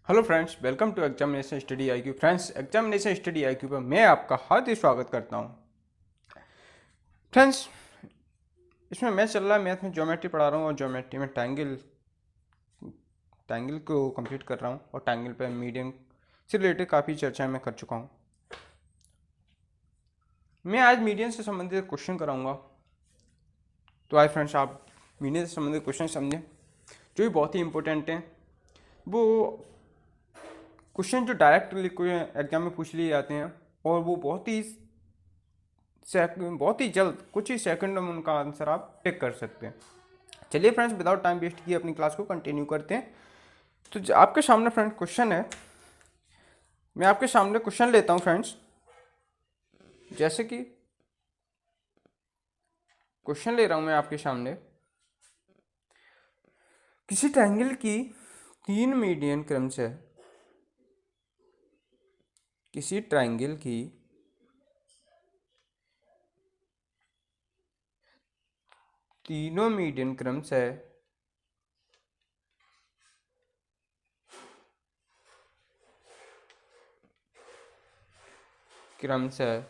Hello friends, welcome to examination study IQ. Friends, examination study IQ पर मैं आपका हार्दिक स्वागत करता हूं। फ्रेंड्स, इसमें मैथ चल रहा है। मैथ में ज्योमेट्री पढ़ा रहा हूं और ज्योमेट्री में ट्रायंगल को कंप्लीट कर रहा हूं और ट्रायंगल पे मीडियन से रिलेटेड काफ़ी चर्चा मैं कर चुका हूं। मैं आज मीडियन से संबंधित क्वेश्चन कराऊंगा। तो आज फ्रेंड्स, आप मीडियन से संबंधित क्वेश्चन समझें जो भी बहुत ही इंपॉर्टेंट हैं। वो क्वेश्चन जो डायरेक्ट एग्जाम में पूछ लिए जाते हैं और वो बहुत ही जल्द कुछ ही सेकंडों में उनका आंसर आप टिक कर सकते हैं। चलिए फ्रेंड्स, विदाउट टाइम वेस्ट किए अपनी क्लास को कंटिन्यू करते हैं। तो आपके सामने फ्रेंड्स क्वेश्चन है। मैं आपके सामने क्वेश्चन लेता हूं फ्रेंड्स। जैसे कि क्वेश्चन ले रहा हूं मैं आपके सामने, किसी ट्रायंगल की तीन मीडियन क्रम से किसी ट्रायंगल की तीनों मीडियन क्रम से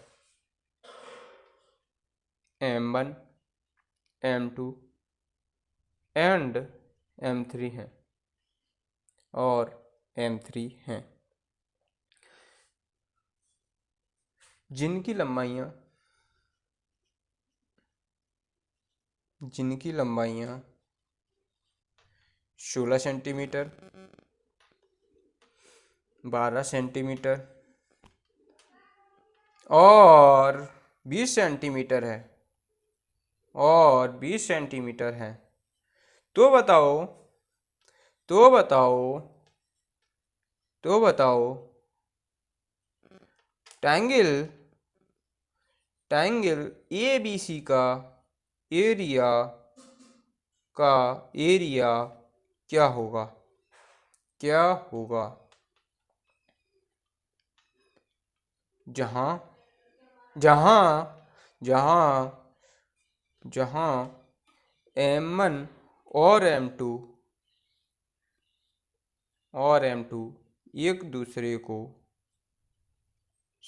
M1 M2 एंड M3 हैं और M3 हैं, जिनकी लंबाइयाँ 16 सेंटीमीटर, 12 सेंटीमीटर और 20 सेंटीमीटर है तो बताओ तो बताओ तो बताओ triangle A B C area का एरिया क्या होगा? जहां जहां जहां जहां M1 और M2 एक दूसरे को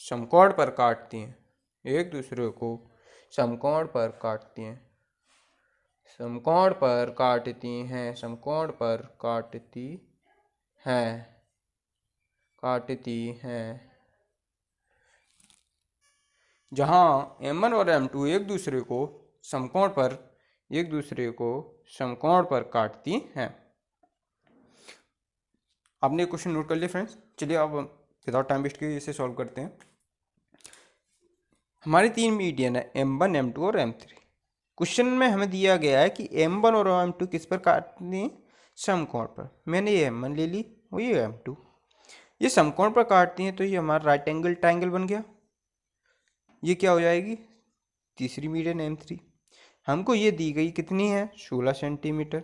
समकोण पर काटती हैं, समकोण पर काटती हैं। जहां M1 और M2 एक दूसरे को समकोण पर काटती हैं। आपने क्वेश्चन नोट कर लिया फ्रेंड्स। चलिए अब विदाउट टाइम वेस्ट किए इसे सॉल्व करते हैं। हमारी तीन मीडियन है M1 M2 और M3। क्वेश्चन में हमें दिया गया है कि M1 और M2 किस पर काटनी है? समकोण पर। मैंने ये M1 ले ली और ये M2, ये समकोण पर काटती हैं, तो ये हमारा राइट एंगल ट्रायंगल बन गया। ये क्या हो जाएगी? तीसरी मीडियन M3। हमको ये दी गई कितनी है? 16 सेंटीमीटर।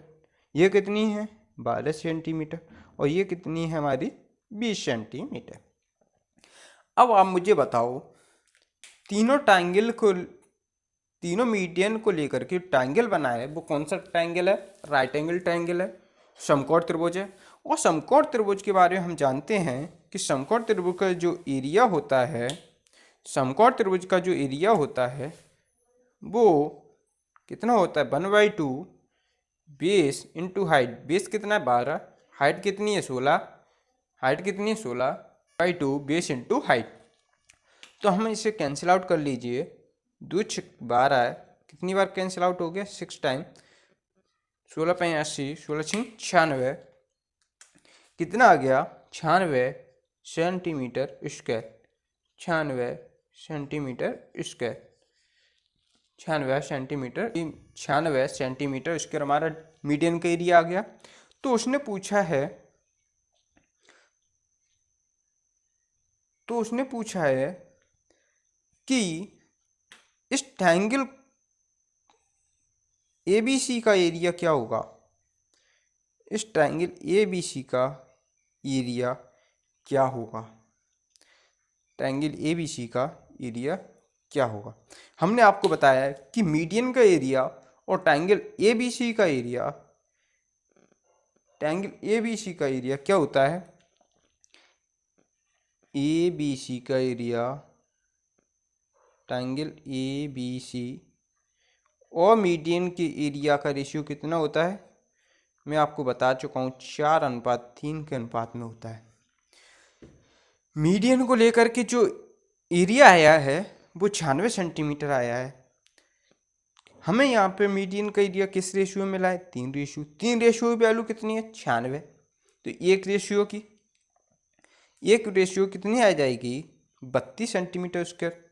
ये कितनी है? 12 सेंटीमीटर। और ये कितनी है हमारी? 20 सेंटीमीटर। अब आप मुझे बताओ, तीनों मीडियन को लेकर के ट्रायंगल बना है, वो कौन सा ट्रायंगल है? राइट एंगल ट्रायंगल है, समकोण त्रिभुज है। और समकोण त्रिभुज के बारे में हम जानते हैं कि समकोण त्रिभुज का जो एरिया होता है वो कितना होता है? 1/2 बेस इंटू हाइट। बेस कितना है? 12। हाइट कितनी है? 16। 2 बेस इंटू हाइट। तो हम इसे कैंसिल आउट कर लीजिए। 2 6 12 है, कितनी बार कैंसिल आउट हो गया? 6 टाइम। 16 5 80, 16 6 96। कितना आ गया? 96 सेंटीमीटर स्क्वायर। 96 सेंटीमीटर स्क्वायर हमारा मीडियन का एरिया आ गया। तो उसने पूछा है कि इस ट्रायंगल ABC का एरिया क्या होगा? हमने आपको बताया है कि मीडियन का एरिया और ट्रायंगल ABC का एरिया क्या होता है? ए बी सी का area, triangle A B C और मीडियन के एरिया का रेशियो कितना होता है? मैं आपको बता चुका हूँ 4:3 के अनुपात में होता है। मीडियन को लेकर के जो एरिया आया है वो 96 सेंटीमीटर आया है। हमें यहाँ पे मीडियन का एरिया किस रेशियो में मिला है? 3 रेशियो की वैल्यू कितनी है? 96। तो एक रेशियो कितनी आ जाएगी? 32 सेंटीमीटर स्क्वायर।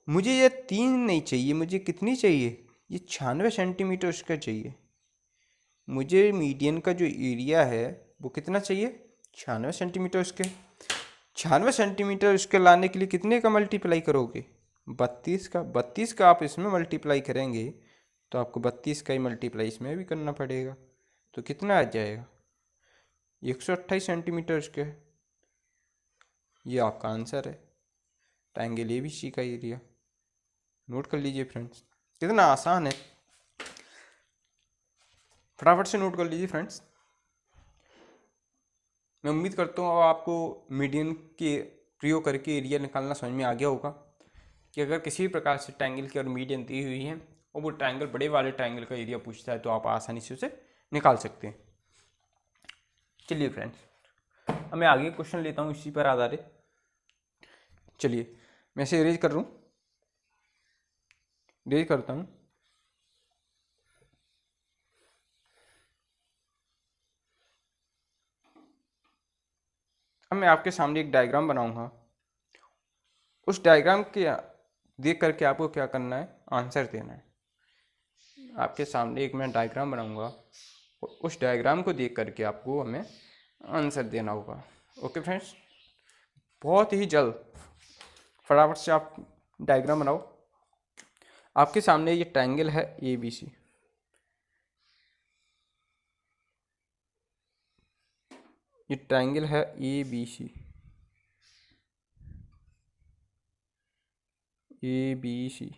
मुझे ये 3 नहीं चाहिए, मुझे कितनी चाहिए? ये 96 सेंटीमीटर स्क्वायर चाहिए। मुझे मीडियन का जो एरिया है वो कितना चाहिए? 96 सेंटीमीटर स्क्वायर। 96 सेंटीमीटर स्क्वायर लाने के लिए कितने का मल्टीप्लाई करोगे? 32 का। 32 का आप इसमें मल्टीप्लाई करेंगे तो आपको 32 का ही मल्टीप्लाई इसमें भी करना पड़ेगा। तो कितना आ जाएगा? 128 सेंटीमीटर स्क्वायर। ये आपका आंसर है, ट्रायंगल एबीसी का एरिया। नोट कर लीजिए फ्रेंड्स, कितना आसान है, फटाफट से नोट कर लीजिए फ्रेंड्स। मैं उम्मीद करता हूँ अब आपको मीडियन के प्रयोग करके एरिया निकालना समझ में आ गया होगा कि अगर किसी भी प्रकार से ट्रायंगल की और मीडियन दी हुई है और वो ट्रायंगल बड़े वाले ट्रायंगल का एरिया पूछता है तो आप आसानी से उसे निकाल सकते हैं। चलिए फ्रेंड्स, अब मैं आगे क्वेश्चन लेता हूँ इसी पर आधारित। चलिए मैं इसे इरेज कर रहा हूँ, इरेज करता हूँ। अब मैं आपके सामने एक डायग्राम बनाऊंगा। उस डायग्राम के देख करके आपको क्या करना है? आंसर देना है। आपके सामने एक मैं डायग्राम बनाऊंगा, उस डायग्राम को देख करके आपको हमें आंसर देना होगा। ओके फ्रेंड्स, बहुत ही जल्द फटाफट से आप डायग्राम बनाओ। आपके सामने ये ट्रायंगल है ए बी सी। ये ट्रायंगल है ए बी सी, ए बी सी।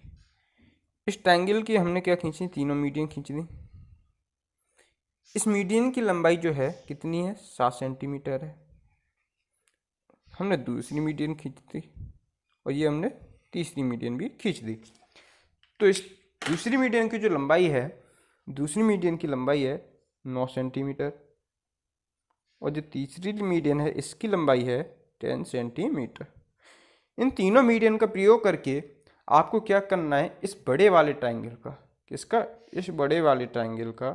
इस ट्रायंगल की हमने क्या खींची? तीनों मीडियन खींच दी। इस मीडियन की लंबाई जो है कितनी है? 7 सेंटीमीटर है। हमने दूसरी मीडियन खींच दी और ये हमने तीसरी मीडियन भी खींच दी। तो इस दूसरी मीडियन की जो लंबाई है, दूसरी मीडियन की लंबाई है 9 सेंटीमीटर और जो तीसरी मीडियन है इसकी लंबाई है 10 सेंटीमीटर। इन तीनों मीडियन का प्रयोग करके आपको क्या करना है? इस बड़े वाले ट्रायंगल का, किसका? इस बड़े वाले ट्रायंगल का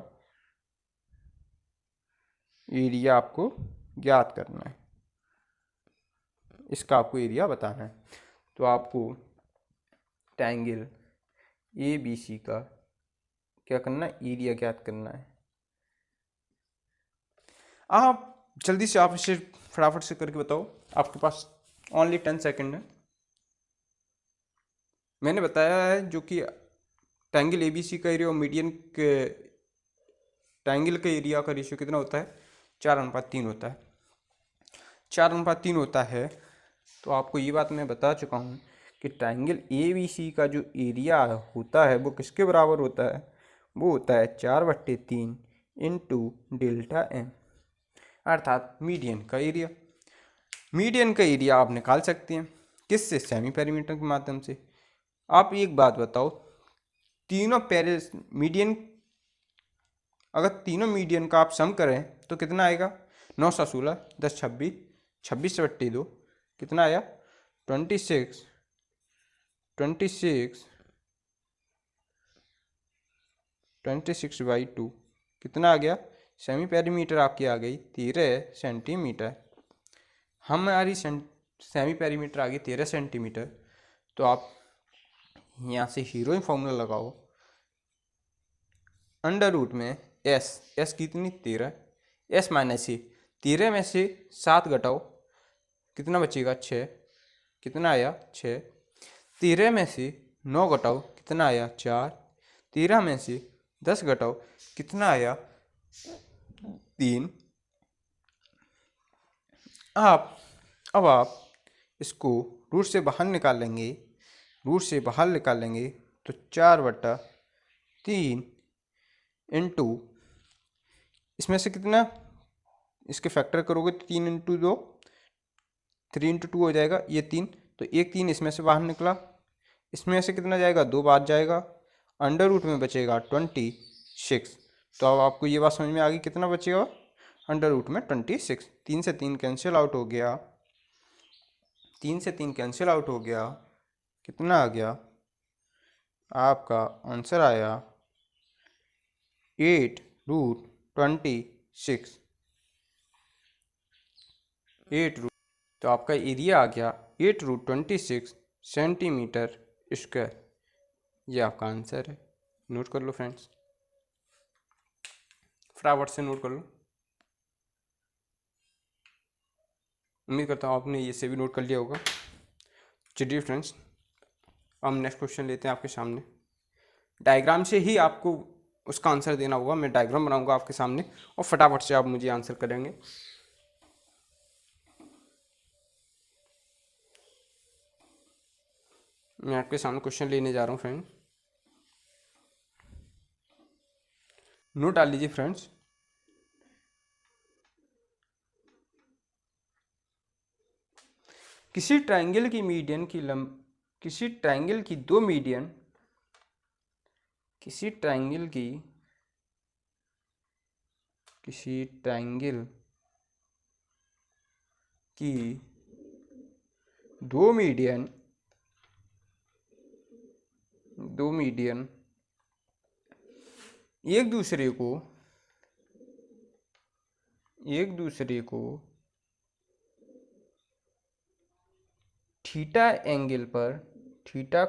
एरिया आपको ज्ञात करना है, इसका आपको एरिया बताना है। तो आपको ट्रायंगल ए बी सी का क्या करना है? एरिया ज्ञात करना है। आप जल्दी से आप इसे फटाफट से करके बताओ, आपके पास ओनली 10 सेकेंड है। मैंने बताया है जो कि ट्रायंगल ए बी सी का एरिया और मीडियन के ट्रायंगल के एरिया का रेशियो कितना होता है? 4:3 होता है। 4:3 होता है। तो आपको ये बात मैं बता चुका हूँ कि ट्रायंगल ए बी सी का जो एरिया होता है वो किसके बराबर होता है? वो होता है 4/3 इंटू डेल्टा एम, अर्थात मीडियन का एरिया। मीडियन का एरिया आप निकाल सकते हैं किससे? सेमी पेरीमीटर के माध्यम से। आप एक बात बताओ, तीनों मीडियन, अगर तीनों मीडियन का आप सम करें तो कितना आएगा? 9 × 16 10 26, 26/2 कितना आया? 26 26/2 कितना आ गया? सेमी पेरीमीटर आपकी आ गई 13 सेंटीमीटर। हमारी सेमी पेरीमीटर आ गई 13 सेंटीमीटर। तो आप यहाँ से हीरो फॉर्मूला लगाओ, अंडर रूट में एस कितनी? 13। एस माइनस सी, 13 में से 7 घटाओ कितना बचेगा? 6। कितना आया? 6। 13 में से 9 घटाओ कितना आया? 4। 13 में से 10 घटाओ कितना आया? 3। अब आप इसको रूट से बाहर निकालेंगे, तो 4/3 इंटू, इसमें से कितना, इसके फैक्टर करोगे तो 3 × 2 3 इंटू 2 हो जाएगा ये 3, तो एक 3 इसमें से बाहर निकला, इसमें से कितना जाएगा 2 बाहर जाएगा, अंडर रूट में बचेगा 26। तो अब आपको ये बात समझ में आ गई कितना बचेगा अंडर रूट में 26। 3 से 3 कैंसिल आउट हो गया, 3 से 3 कैंसिल आउट हो गया, कितना आ गया आपका आंसर आया 8√26। 8 तो आपका एरिया आ गया 8√26 सेंटीमीटर स्क्वायर। ये आपका आंसर है। नोट कर लो फ्रेंड्स, फटाफट से नोट कर लो। उम्मीद करता हूँ आपने ये से भी नोट कर लिया होगा। चलिए फ्रेंड्स, हम नेक्स्ट क्वेश्चन लेते हैं आपके सामने। डायग्राम से ही आपको उसका आंसर देना होगा। मैं डायग्राम बनाऊंगा आपके सामने और फटाफट से आप मुझे आंसर करेंगे। मैं आपके सामने क्वेश्चन लेने जा रहा हूँ फ्रेंड, नोट डाल लीजिए फ्रेंड्स। किसी ट्रायंगल की मीडियन की किसी ट्रायंगल की दो मीडियन किसी ट्रायंगल की दो मीडियन एक दूसरे को थीटा एंगल पर, थीटा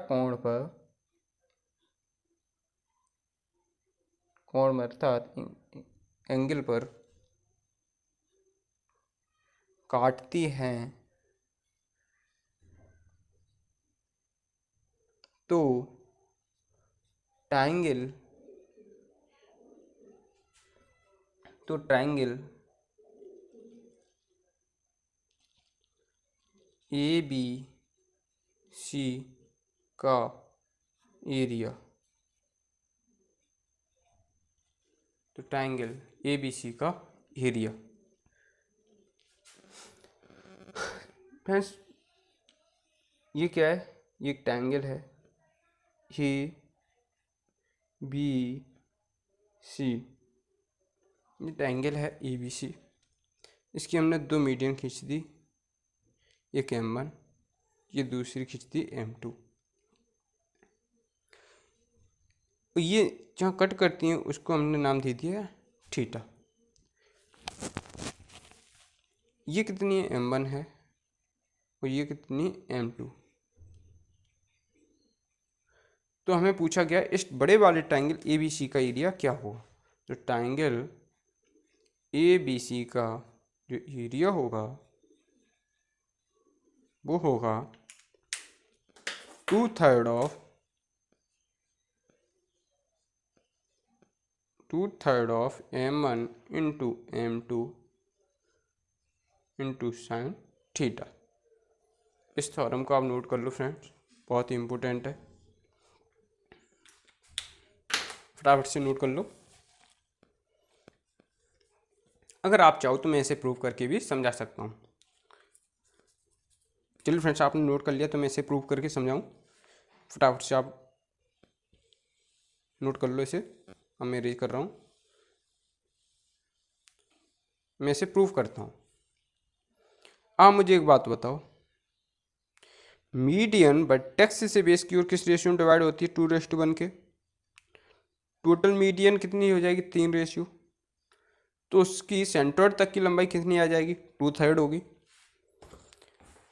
कोण अर्थात एंगल पर काटती हैं तो ट्रायंगल ABC का एरिया, तो ट्रायंगल ABC का एरिया। फ्रेंड्स ये क्या है, ये एक ट्रायंगल है ABC, ये ट्रायंगल है ABC। इसकी हमने दो मीडियन खींच दी, एक M1, ये दूसरी खींच दी M2। ये जहाँ कट करती हैं उसको हमने नाम दे दिया थीटा। ये कितनी है M1 है और ये कितनी M2। तो हमें पूछा गया इस बड़े वाले ट्रायंगल ABC का एरिया क्या होगा। तो ट्रायंगल ABC का जो एरिया होगा वो होगा 2/3 of M1 into M2 into sine theta. इस थ्योरम को आप नोट कर लो फ्रेंड्स, बहुत ही इंपॉर्टेंट है, फटाफट से नोट कर लो। अगर आप चाहो तो मैं इसे प्रूव करके भी समझा सकता हूँ। चलिए फ्रेंड्स, आपने नोट कर लिया तो मैं इसे प्रूव करके समझाऊँ। फटाफट से आप नोट कर लो इसे। अब मैं रेज कर रहा हूँ, मैं इसे प्रूव करता हूँ। आप मुझे एक बात बताओ, मीडियन वर्टेक्स से बेस की ओर किस रेशियो में डिवाइड होती है 2:1 के। टोटल मीडियन कितनी हो जाएगी 3 रेशियो, तो उसकी सेंट्रोइड तक की लंबाई कितनी आ जाएगी 2/3 होगी।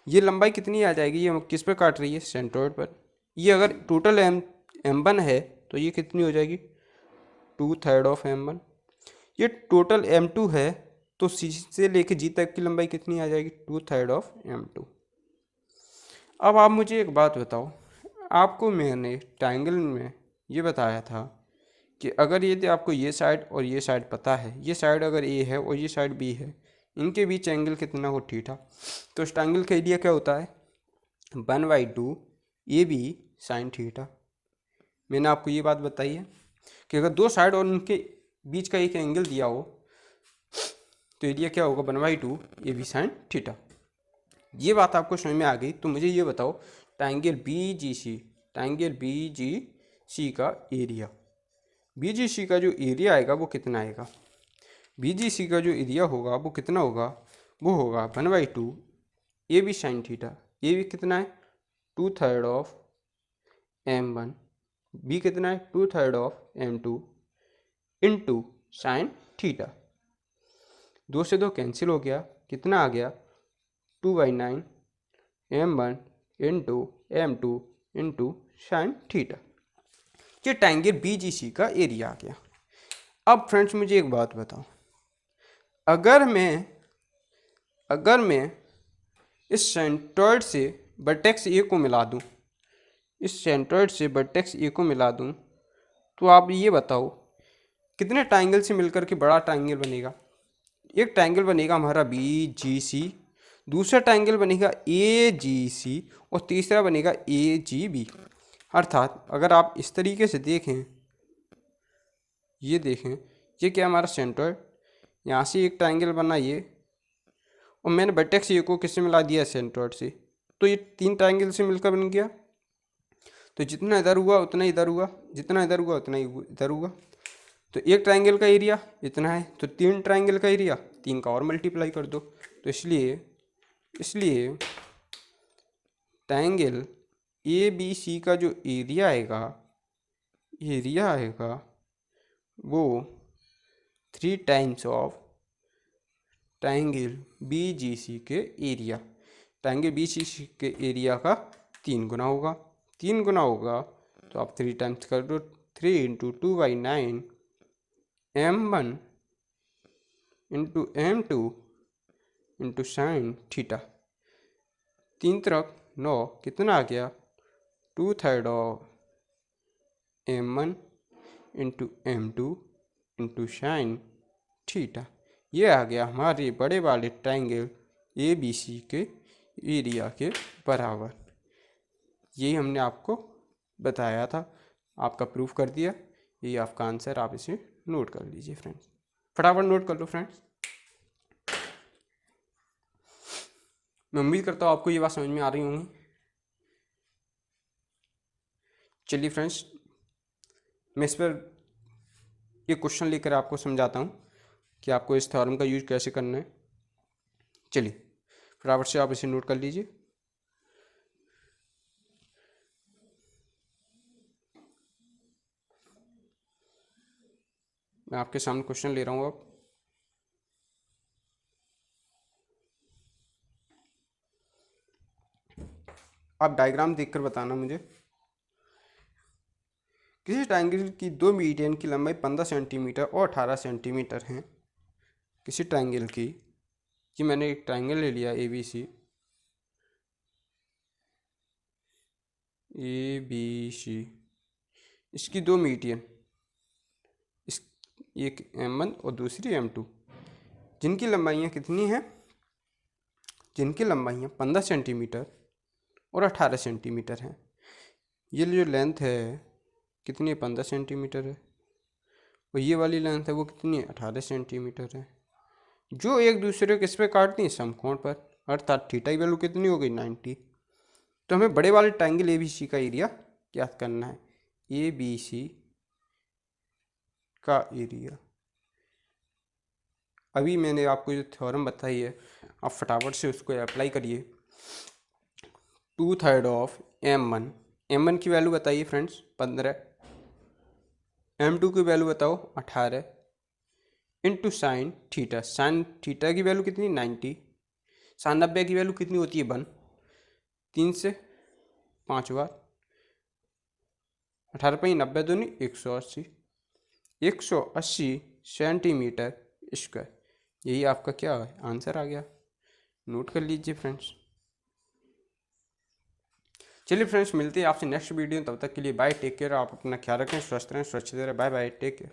ये लंबाई कितनी आ जाएगी, ये किस पर काट रही है सेंट्रोइड पर। ये अगर टोटल M1 है तो ये कितनी हो जाएगी 2/3 ऑफ M1। ये टोटल M2 है तो C से लेके G तक की लंबाई कितनी आ जाएगी 2/3 ऑफ M2। अब आप मुझे एक बात बताओ, आपको मैंने ट्रायंगल में ये बताया था कि अगर यदि आपको ये साइड और ये साइड पता है, ये साइड अगर A है और ये साइड B है, इनके बीच एंगल कितना हो थीटा। तो इस ट्रायंगल का एरिया क्या होता है 1/2 AB साइन थीटा। मैंने आपको ये बात बताई है कि अगर दो साइड और उनके बीच का एक एंगल दिया हो तो एरिया क्या होगा 1/2 AB साइन थीटा। ये बात आपको समझ में आ गई तो मुझे ये बताओ ट्रायंगल बी जी सी का एरिया, बी जी सी का जो एरिया आएगा वो कितना आएगा? बी जी सी का जो एरिया होगा वो कितना होगा? वो होगा 1/2 A B sine theta. A B कितना है? 2/3 ऑफ m1, बी कितना है? 2/3 of m2 into sine theta. 2 से 2 कैंसिल हो गया, कितना आ गया? 2/9 m1 into m2 into sine theta. ये ट्रायंगल BGC का एरिया आ गया। अब फ्रेंड्स मुझे एक बात बताओ, अगर मैं इस सेंट्रॉइड से वर्टेक्स ए को मिला दूं, इस सेंट्रॉइड से वर्टेक्स ए को मिला दूं, तो आप ये बताओ कितने ट्रायंगल से मिलकर के बड़ा ट्रायंगल बनेगा? एक ट्रायंगल बनेगा हमारा BGC, दूसरा ट्रायंगल बनेगा AGC और तीसरा बनेगा AGB। अर्थात अगर आप इस तरीके से देखें, ये देखें, ये क्या हमारा सेंट्रॉइड, यहाँ से एक ट्रायंगल बना ये, और मैंने वर्टेक्स ए को किससे मिला दिया? सेंट्रॉइड से, तो ये 3 ट्रायंगल से मिलकर बन गया। तो जितना इधर हुआ उतना इधर हुआ, जितना इधर हुआ उतना इधर हुआ। तो एक ट्रायंगल का एरिया इतना है, तो 3 ट्रायंगल का एरिया 3 का और मल्टीप्लाई कर दो। तो इसलिए ट्रायंगल ABC का जो एरिया आएगा वो 3 टाइम्स ऑफ ट्रायंगल BGC के एरिया, ट्रायंगल BGC के एरिया का 3 गुना होगा। 3 गुना होगा तो आप 3 टाइम्स कर दो, 3 into 2/9 m1 into m2 into sine theta. 3 तरफ 9, कितना आ गया? 2/3 of m1 into m2 into sine theta. ये आ गया हमारे बड़े वाले ट्रायंगल ABC के एरिया के बराबर। यही हमने आपको बताया था, आपका प्रूफ कर दिया। यही आपका आंसर, आप इसे नोट कर लीजिए फ्रेंड्स, फटाफट नोट कर लो फ्रेंड्स। मैं उम्मीद करता हूँ आपको ये बात समझ में आ रही होंगी। चलिए फ्रेंड्स, मैं इस पर ये क्वेश्चन लेकर आपको समझाता हूँ कि आपको इस थ्योरम का यूज कैसे करना है। चलिए फटाफट से आप इसे नोट कर लीजिए। मैं आपके सामने क्वेश्चन ले रहा हूँ। अब आप डायग्राम देखकर बताना मुझे। किसी ट्रायंगल की 2 मीडियन की लंबाई 15 सेंटीमीटर और 18 सेंटीमीटर है। किसी ट्रायंगल की, कि मैंने एक ट्रायंगल ले लिया ABC, इसकी 2 मीडियन, एक M1 और दूसरी M2, जिनकी लंबाइयाँ कितनी हैं? जिनकी लंबाइयाँ 15 सेंटीमीटर और 18 सेंटीमीटर हैं। ये जो लेंथ है कितनी है? 15 सेंटीमीटर है, और ये वाली लेंथ है वो कितनी है? 18 सेंटीमीटर है, जो एक दूसरे को किस पे काटती है? समकोण पर। अर्थात थीटा की वैल्यू कितनी हो गई? 90। तो हमें बड़े वाले ट्रायंगल ABC का एरिया ज्ञात करना है। ABC का एरिया, अभी मैंने आपको जो थ्योरम बताई है आप फटाफट से उसको अप्लाई करिए। 2/3 ऑफ M1 की वैल्यू बताइए फ्रेंड्स 15, M2 की वैल्यू बताओ 18 इंटू साइन थीटा की वैल्यू कितनी? 90। साइन 90 की वैल्यू कितनी होती है? 1। 3 से 5 बार, 18 पर 90 दूनी 180, 180 सेंटीमीटर स्क्वायर। यही आपका क्या है? आंसर आ गया। नोट कर लीजिए फ्रेंड्स। चलिए फ्रेंड्स, मिलते हैं आपसे नेक्स्ट वीडियो। तब तक के लिए बाय, टेक केयर। आप अपना ख्याल रखें, स्वस्थ रहें, सुरक्षित रहें। Bye bye, take care.